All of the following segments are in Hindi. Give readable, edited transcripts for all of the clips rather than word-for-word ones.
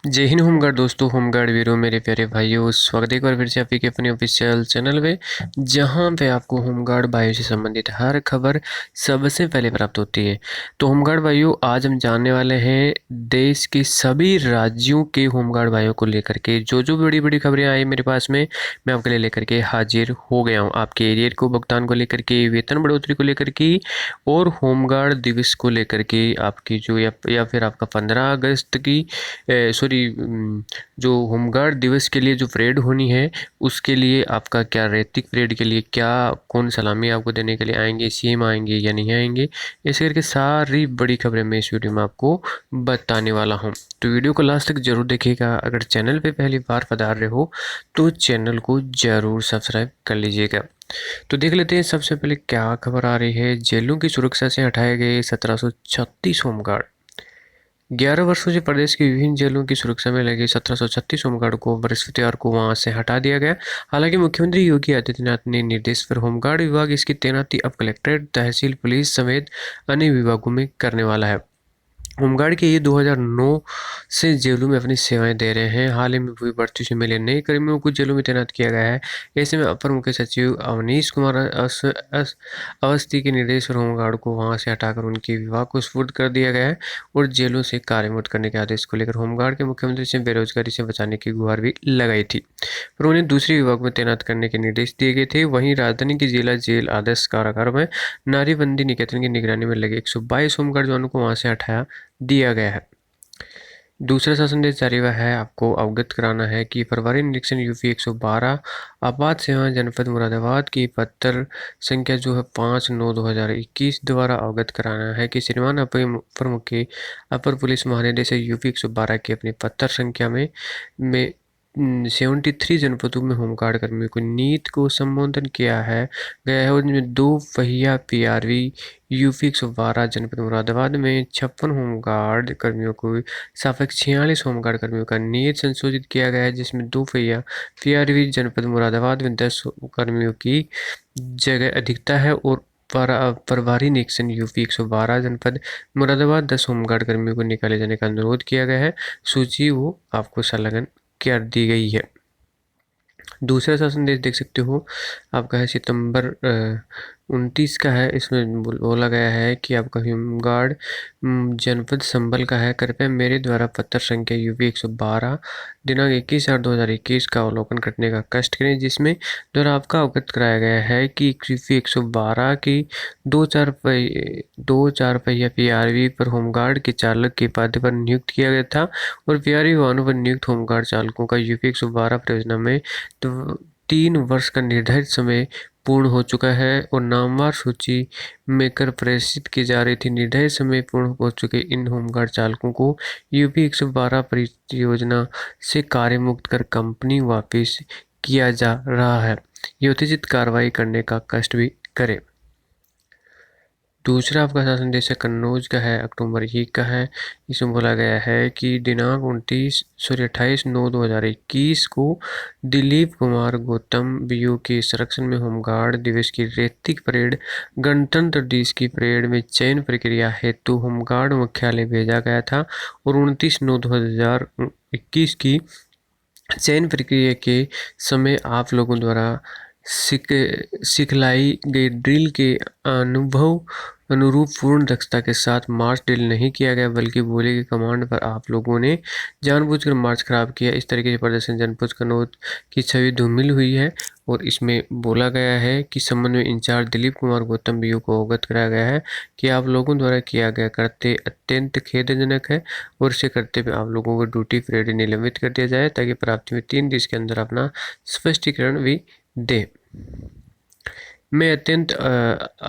जय हिंद होमगार्ड दोस्तों, होमगार्ड वीरों, मेरे प्यारे भाइयों, स्वागत है एक बार फिर से आपके अपने ऑफिशियल चैनल पे, जहां पे आपको होमगार्ड भाइयों से संबंधित हर खबर सबसे पहले प्राप्त होती है। तो होमगार्ड भाइयों, आज हम जानने वाले हैं देश के सभी राज्यों के होमगार्ड भाइयों को लेकर के जो जो बड़ी बड़ी खबरें आई मेरे पास में, मैं आपके लिए लेकर के हाजिर हो गया हूँ। आपके एरियर को भुगतान को लेकर के, वेतन बढ़ोतरी को लेकर के और होमगार्ड दिवस को लेकर के आपकी जो या फिर आपका 15 अगस्त की सॉरी जो होमगार्ड दिवस के लिए जो परेड होनी है, उसके लिए आपका क्या रैतिक परेड के लिए क्या कौन सलामी आपको देने के लिए आएंगे, सीएम आएंगे या नहीं आएंगे, ऐसे करके सारी बड़ी खबरें मैं इस वीडियो में आपको बताने वाला हूं। तो वीडियो को लास्ट तक जरूर देखिएगा। अगर चैनल पे पहली बार पधार रहे हो तो चैनल को जरूर सब्सक्राइब कर लीजिएगा। तो देख लेते हैं सबसे पहले क्या खबर आ रही है। जेलों की सुरक्षा से हटाए गए 1736 होमगार्ड। 11 वर्षों से प्रदेश की विभिन्न जेलों की सुरक्षा में लगे 1736 होमगार्ड को बृहस्पतिवार को वहां से हटा दिया गया। हालांकि मुख्यमंत्री योगी आदित्यनाथ ने निर्देश पर होमगार्ड विभाग इसकी तैनाती अब कलेक्ट्रेट, तहसील, पुलिस समेत अन्य विभागों में करने वाला है। होमगार्ड के ये 2009 से जेलों में अपनी सेवाएं दे रहे हैं। हाल ही में हुई भर्ती से मिले नए कर्मियों को जेलों में तैनात किया गया है। ऐसे में अपर मुख्य सचिव अवनीश कुमार अवस्थी के निर्देश पर होमगार्ड को वहां से हटाकर उनके विभाग को सुपुर्द कर दिया गया है और जेलों से कार्यमुक्त करने के आदेश को लेकर होमगार्ड के मुख्यमंत्री से बेरोजगारी से बचाने की गुहार भी लगाई थी, पर उन्हें दूसरे विभाग में तैनात करने के निर्देश दिए गए थे। वहीं राजधानी की जिला जेल आदर्श कारागार में नारीबंदी निकेतन की निगरानी में लगे 122 होमगार्ड जवानों को वहां से हटाया दिया गया है। दूसरा शासन देश जारी हुआ है। आपको अवगत कराना है कि फरवरी निरीक्षण यूपी 112 आपात सेवा जनपद मुरादाबाद की पत्र संख्या जो है 5/9/2021 द्वारा अवगत कराना है कि श्रीमान अपर मुख्य अपर पुलिस महानिदेशक यूपी 112 की अपनी पत्र संख्या में 73 जनपदों में होमगार्ड कर्मियों को नीति को संबोधन किया है गया है। उनमें 2 पहिया पीआरवी यूपी 112 जनपद मुरादाबाद में 56 होमगार्ड कर्मियों को सापेक्ष 46 होमगार्ड कर्मियों का नियत संशोधित किया गया है, जिसमें 2 पहिया पीआरवी जनपद मुरादाबाद में 10 कर्मियों की जगह अधिकता है और प्रभारी निरीक्षण यूपी 112 जनपद मुरादाबाद 10 होमगार्ड कर्मियों को निकाले जाने का अनुरोध किया गया है। सूची वो आपको संलग्न कर दी गई है। दूसरा शासन देश देख सकते हो, आपका है सितंबर 29 का है। इसमें बोला गया है कि आपका होमगार्ड जनपद संभल का है। कृपया मेरे द्वारा पत्र संख्या यूपी 112 दिनांक 21/8/2021 का अवलोकन करने का कष्ट करें, जिसमें द्वारा आपका अवगत कराया गया है कि यूपी 112 की 2 4 पहिया पीआरवी पर होमगार्ड के चालक के पद पर नियुक्त किया गया था और पीआरवी वाहनों पर नियुक्त होमगार्ड चालकों का यूपी 112 परियोजना में तो 3 वर्ष का निर्धारित समय पूर्ण हो चुका है और नामवार सूची में कर प्रेषित की जा रही थी। निर्धारित समय पूर्ण हो चुके इन होमगार्ड चालकों को यूपी 112 परियोजना से कार्य मुक्त कर कंपनी वापस किया जा रहा है। यथोचित कार्रवाई करने का कष्ट भी करें। दूसरा आपका शासन देश है कन्नौज का है, अक्टूबर 1 का है। इसमें बोला गया है कि दिनांक 28/9/2021 को दिलीप कुमार गौतम बीयू के संरक्षण में होमगार्ड दिवस की रैतिक परेड गणतंत्र दिवस की परेड में चयन प्रक्रिया हेतु होमगार्ड मुख्यालय भेजा गया था और 29/9/2021 की चयन प्रक्रिया के समय आप लोगों द्वारा सिखलाई गई ड्रिल के अनुभव अनुरूप पूर्ण दक्षता के साथ मार्च ड्रिल नहीं किया गया, बल्कि बोले की कमांड पर आप लोगों ने जानबूझकर मार्च खराब किया। इस तरीके से प्रदर्शन जनपद कन्नौज की छवि धूमिल हुई है और इसमें बोला गया है कि संबंध में इंचार्ज दिलीप कुमार गौतम बीयू को अवगत कराया गया है कि आप लोगों द्वारा किया गया कृत्य अत्यंत खेदजनक है और इसे करते हुए आप लोगों को ड्यूटी पीरियड निलंबित कर दिया जाए, ताकि प्राप्ति में 3 दिन के अंदर अपना स्पष्टीकरण भी दे। मैं अत्यंत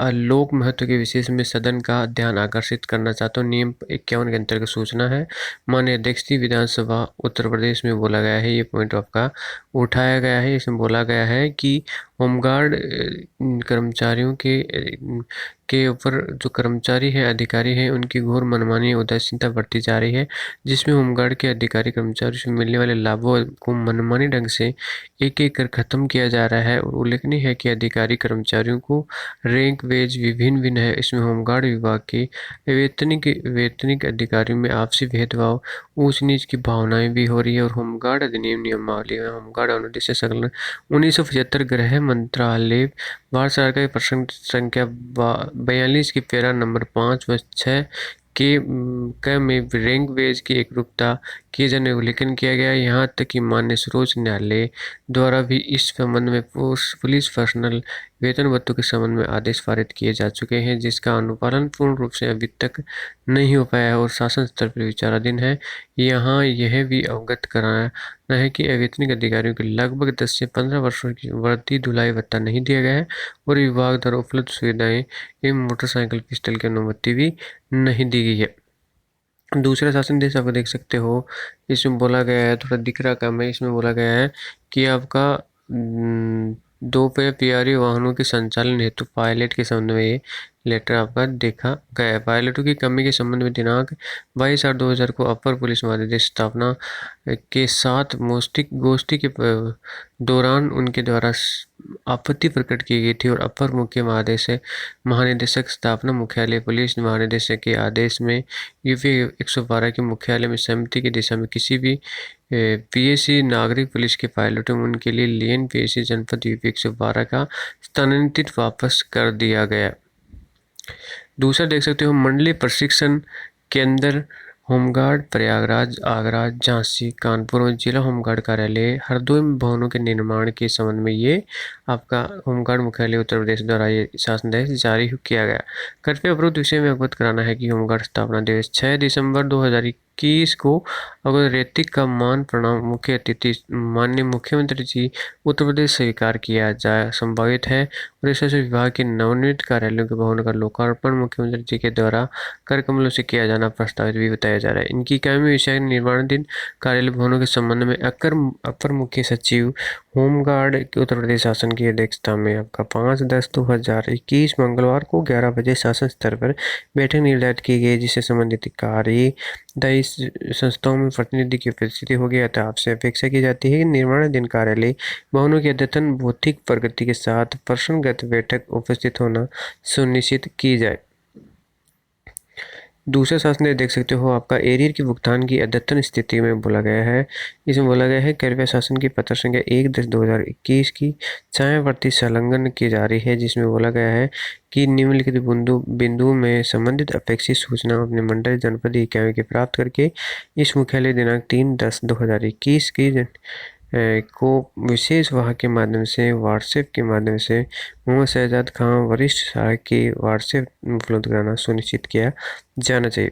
लोक महत्व के विशेष में सदन का ध्यान आकर्षित करना चाहता हूँ। नियम 51 के अंतर्गत सूचना है। माननीय अध्यक्ष जी, विधानसभा उत्तर प्रदेश में बोला गया है, ये पॉइंट आपका उठाया गया है। इसमें बोला गया है कि होमगार्ड कर्मचारियों के ऊपर जो कर्मचारी है, अधिकारी हैं, उनकी घोर मनमानी उदासीनता बढ़ती जा रही है, जिसमें होमगार्ड के अधिकारी कर्मचारियों से मिलने वाले लाभों को मनमानी ढंग से एक एक कर खत्म किया जा रहा है। और उल्लेखनीय है कि अधिकारी कर्मचारियों को रैंक वेज विभिन्न भिन्न है। इसमें होमगार्ड विभाग के वेतनिक अधिकारियों में आपसी भेदभाव, ऊंच नीच की भावनाएं भी हो रही है। और होमगार्ड अधिनियम नियमावली में होमगार्ड अनुदेश संकलन 1975 गृह मंत्रालय भारत सरकार के प्रश्न संख्या 42 की पैरा नंबर 5 व 6 के में रैंक वेज की एकरूपता किए जाने का उल्लेखन किया गया है। यहाँ तक कि माननीय सर्वोच्च न्यायालय द्वारा भी इस संबंध में पुलिस पर्सनल वेतन भत्तों के संबंध में आदेश पारित किए जा चुके हैं, जिसका अनुपालन पूर्ण रूप से अभी तक नहीं हो पाया है और शासन स्तर पर विचाराधीन है। यहाँ यह भी अवगत कराना है कि अवैतनिक अधिकारियों के लगभग 10 से 15 वर्षों की वर्दी धुलाई भत्ता नहीं दिया गया है और विभाग द्वारा उपलब्ध सुविधाएं एवं मोटरसाइकिल पिस्टल की अनुमति भी नहीं दी गई है। दूसरा शासन देश आप देख सकते हो, इसमें बोला गया है, थोड़ा दिख रहा कम है, इसमें बोला गया है कि आपका दो पहिया पीआरवी वाहनों के संचालन हेतु पायलट के संबंध में ये लेटर आपका देखा गया है। पायलटों की कमी के संबंध में दिनांक 22/8/2000 को अपर पुलिस महानिदेश स्थापना के साथ गोष्ठी के दौरान उनके द्वारा आपत्ति प्रकट की गई थी और अपर मुख्य महानिदेशक स्थापना मुख्यालय पुलिस महानिदेशक के आदेश में यूपी 112 के मुख्यालय में समिति की दिशा में किसी भी पीएसी नागरिक पुलिस के पायलटों में उनके लिए लेन पीएसी जनपद यूपी 112 का स्थानांतरित वापस कर दिया गया। दूसरा देख सकते हो, मंडलीय प्रशिक्षण केंद्र होमगार्ड प्रयागराज, आगरा, झांसी, कानपुर में जिला होमगार्ड कार्यालय हरदोई में भवनों के निर्माण के संबंध में ये आपका होमगार्ड मुख्यालय उत्तर प्रदेश द्वारा ये शासनादेश जारी किया गया। कृपया उपरोक्त विषय में अवगत कराना है कि होमगार्ड स्थापना दिवस 6 दिसंबर 2021 को अगर रेतिक का मान प्रणाम मुख्य अतिथि माननीय मुख्यमंत्री जी उत्तर प्रदेश स्वीकार किया जाए संभावित है और इस विभाग के नवनिर्मित कार्यालयों के भवन का लोकार्पण मुख्यमंत्री जी के द्वारा कर कमलों से किया जाना प्रस्तावित भी बताया जा रहा है। इनकी इकाई विषय निर्माणाधीन कार्यालय भवनों के संबंध में अपर मुख्य सचिव होमगार्ड उत्तर प्रदेश शासन की अध्यक्षता में आपका 5/10/2021 मंगलवार को 11 बजे शासन स्तर पर बैठक निर्धारित की गई, जिससे संबंधित कार्यदायी संस्थाओं में प्रतिनिधि की उपस्थिति होगी। अतः आपसे अपेक्षा की जाती है कि निर्माणाधीन कार्यालय भवनों की अद्यतन भौतिक प्रगति के साथ प्रश्नगत बैठक उपस्थित होना सुनिश्चित की जाए। दूसरे शासन में देख सकते हो, आपका एरियर के भुगतान की अद्यतन स्थिति में बोला गया है। इसमें बोला गया है कृपया शासन की पत्र संख्या 1/10/2021 की छायावर्ती संलग्न की जा रही है, जिसमें बोला गया है कि निम्नलिखित बिंदु में संबंधित अपेक्षित सूचना अपने मंडल जनपद इकाइयों के प्राप्त करके इस मुख्यालय दिनांक 3/10/2021 की को विशेष वाहक के माध्यम से व्हाट्सएप के माध्यम से मोहम्मद शहजाद खां वरिष्ठ सहायक की व्हाट्सएप उपलब्ध कराना सुनिश्चित किया जाना चाहिए।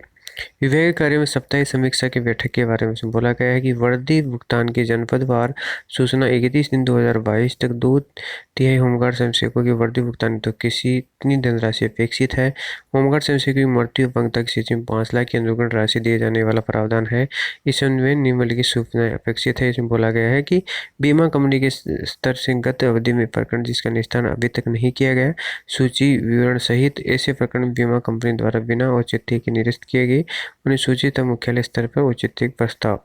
विभागीय कार्य में साप्ताहिक समीक्षा की बैठक के बारे में बोला गया है कि वर्दी भुगतान की जनपदवार सूचना 31/3/2022 तक 2/3 होमगार्ड स्वयंसेवकों की वर्दी भुगतान तो कितनी धनराशि अपेक्षित है। होमगार्ड स्वयंसेवकों की मृत्यु अपंगता की स्थिति में 5 लाख की अनुग्रहण राशि दिए जाने वाला प्रावधान है। इस संबंध में निम्नलिखित सूचनाएं अपेक्षित है। इसमें बोला गया है कि बीमा कंपनी के स्तर से गत अवधि में प्रकरण जिसका निस्तारण अभी तक नहीं किया गया, सूची विवरण सहित ऐसे प्रकरण बीमा कंपनी द्वारा बिना औचित्य के निरस्त किए गए उन्हें सूचित मुख्यालय स्तर पर औचित्य प्रस्ताव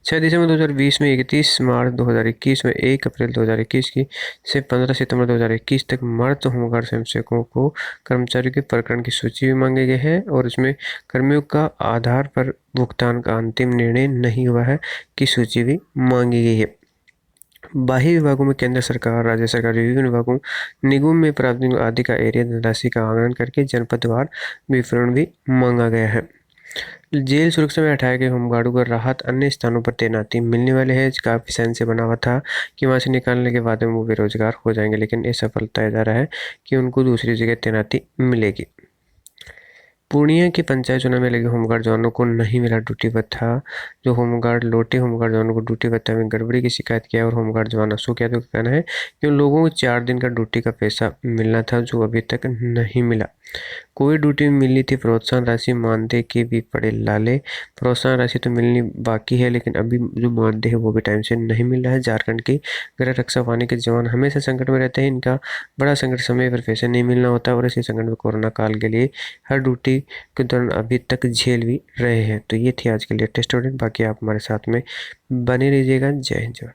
6 दिसंबर 2020 में 31 मार्च 2021 में 1 अप्रैल 2021 की से 15 सितंबर 2021 तक मर्द होमगार्ड स्वयंसेवकों को कर्मचारियों के प्रकरण की सूची भी मांगे गए हैं और इसमें कर्मियों का आधार पर भुगतान का अंतिम निर्णय नहीं हुआ है की सूची भी मांगी गई है। बाह्य विभागों में केंद्र सरकार, राज्य सरकार, विभिन्न विभागों, निगम में प्राप्त आदि का एरिया धनराशि का आंकलन करके जनपदवार विवरण भी मांगा गया है। जेल सुरक्षा में हटाए गए होमगार्डों को राहत अन्य स्थानों पर तैनाती मिलने वाले है। काफ़ी सहन से बना हुआ था कि वहाँ से निकालने के बाद में वो बेरोजगार हो जाएंगे, लेकिन ये सफल बताया जा रहा है कि उनको दूसरी जगह तैनाती मिलेगी। पूर्णिया के पंचायत चुनाव में लगे होमगार्ड जवानों को नहीं मिला ड्यूटी भत्ता। जो होमगार्ड लौटे होमगार्ड जवानों को ड्यूटी भत्ता में गड़बड़ी की शिकायत किया और होमगार्ड जवान अशोक यादव का कहना है कि उन लोगों को 4 दिन का ड्यूटी का पैसा मिलना था, जो अभी तक नहीं मिला। कोविड ड्यूटी में मिलनी थी प्रोत्साहन राशि, मानदेय के भी पड़े लाले। प्रोत्साहन राशि तो मिलनी बाकी है, लेकिन अभी जो मानदेय है वो भी टाइम से नहीं मिल रहा है। झारखंड के गृह रक्षा वाहिनी के जवान हमेशा संकट में रहते हैं। इनका बड़ा संकट समय पर पैसे नहीं मिलना होता और इसी संकट में कोरोना काल के लिए हर ड्यूटी के दौरान अभी तक झेल भी रहे हैं। तो ये थी आज के लेटेस्ट अपडेट। बाकी आप हमारे साथ में बने रहिएगा। जय हिंद।